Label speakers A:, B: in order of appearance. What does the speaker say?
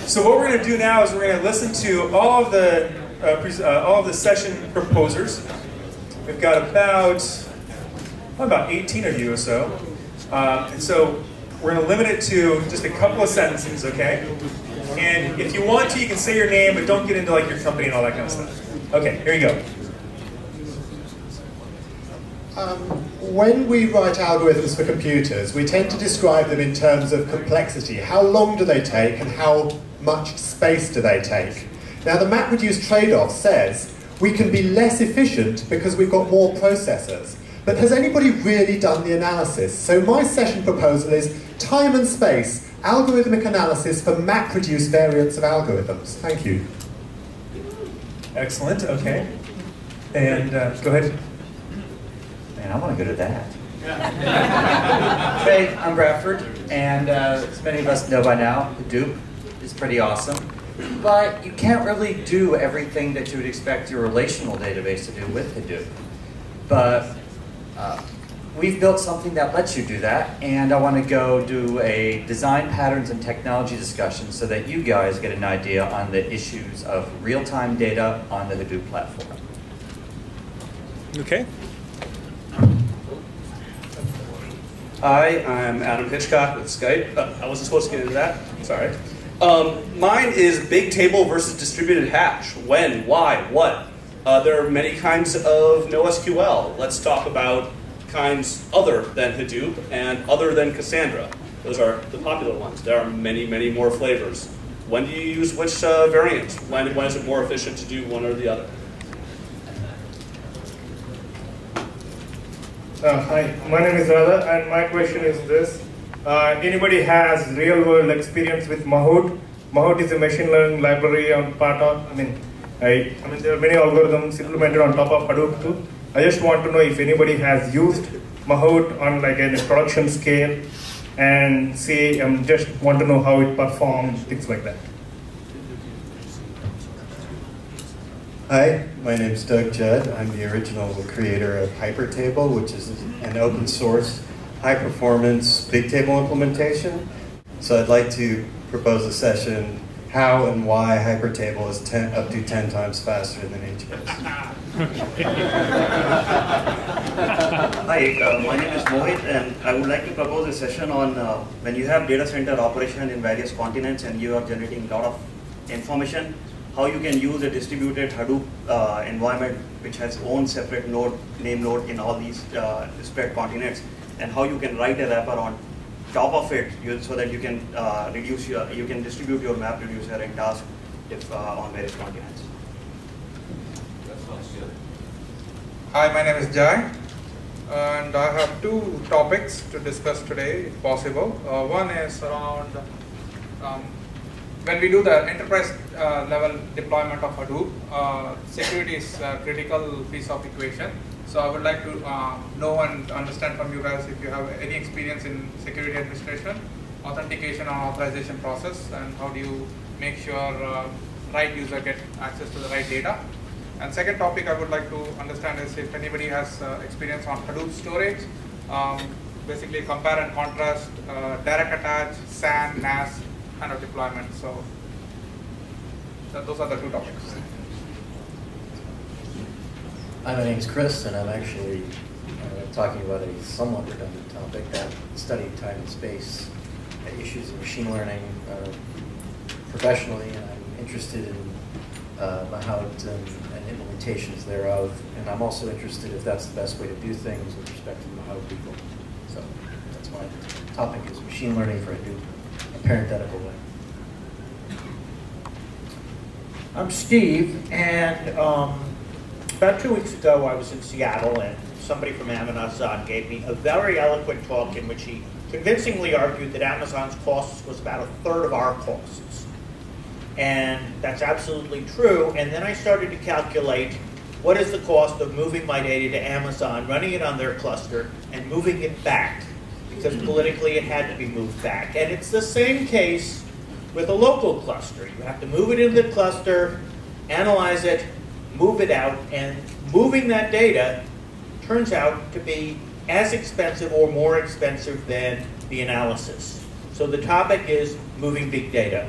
A: So what we're going to do now is we're going to listen to all of the session proposers. We've got about 18 of you or so. And so we're going to limit it to just a couple of sentences, okay? And if you want to, you can say your name, but don't get into like your company and all that kind of stuff. Okay, here you go.
B: When we write algorithms for computers, we tend to describe them in terms of complexity. How long do they take and how much space do they take? Now the MapReduce trade-off says we can be less efficient because we've got more processors. But has anybody really done the analysis? So my session proposal is time and space, algorithmic analysis for MapReduce variants of algorithms. Thank you.
A: Excellent, okay. And go ahead.
C: Man, I want to go to that. Hey, I'm Bradford, and as many of us know by now, Hadoop is pretty awesome. But you can't really do everything that you would expect your relational database to do with Hadoop. But we've built something that lets you do that, and I want to go do a design patterns and technology discussion so that you guys get an idea on the issues of real-time data on the Hadoop platform.
A: Okay.
D: Hi, I'm Adam Hitchcock with Skype. I wasn't supposed to get into that. Sorry. Mine is big table versus distributed hash. When, why, what? There are many kinds of NoSQL. Let's talk about kinds other than Hadoop and other than Cassandra. Those are the popular ones. There are many, many more flavors. When do you use which variant? When is it more efficient to do one or the other?
E: Hi, my name is Radha, and my question is this. Anybody has real-world experience with Mahout? Mahout is a machine learning library on part of, there are many algorithms implemented on top of Hadoop too. I just want to know if anybody has used Mahout on like a production scale and just want to know how it performs, things like that.
F: Hi, my name is Doug Judd. I'm the original creator of Hypertable, which is an open source, high performance big table implementation. So I'd like to propose a session, how and why Hypertable is up to 10 times faster than HBase.
G: Hi, my name is Mohit, and I would like to propose a session on when you have data center operation in various continents and you are generating a lot of information, how you can use a distributed Hadoop environment which has own separate name node in all these spread continents, and how you can write a wrapper on top of it so that you can distribute your MapReducer and task on various continents.
H: Hi, my name is Jai, and I have two topics to discuss today, if possible. One is around when we do the enterprise level deployment of Hadoop, security is a critical piece of equation. So I would like to know and understand from you guys if you have any experience in security administration, authentication or authorization process, and how do you make sure right user get access to the right data. And second topic I would like to understand is if anybody has experience on Hadoop storage, basically compare and contrast direct attach, SAN, NAS kind of deployment. So those are the two topics.
I: Hi, my name is Chris, and I'm actually talking about a somewhat redundant topic that studied time and space issues in machine learning professionally, and I'm interested in Mahout and implementations thereof, and I'm also interested if that's the best way to do things with respect to Mahout people. So that's my topic is machine learning for a parenthetical way.
J: I'm Steve, and about 2 weeks ago I was in Seattle, and somebody from Amazon gave me a very eloquent talk in which he convincingly argued that Amazon's costs was about a third of our costs. And that's absolutely true. And then I started to calculate what is the cost of moving my data to Amazon, running it on their cluster, and moving it back, because politically it had to be moved back. And it's the same case with a local cluster. You have to move it into the cluster, analyze it, move it out, and moving that data turns out to be as expensive or more expensive than the analysis. So the topic is moving big data.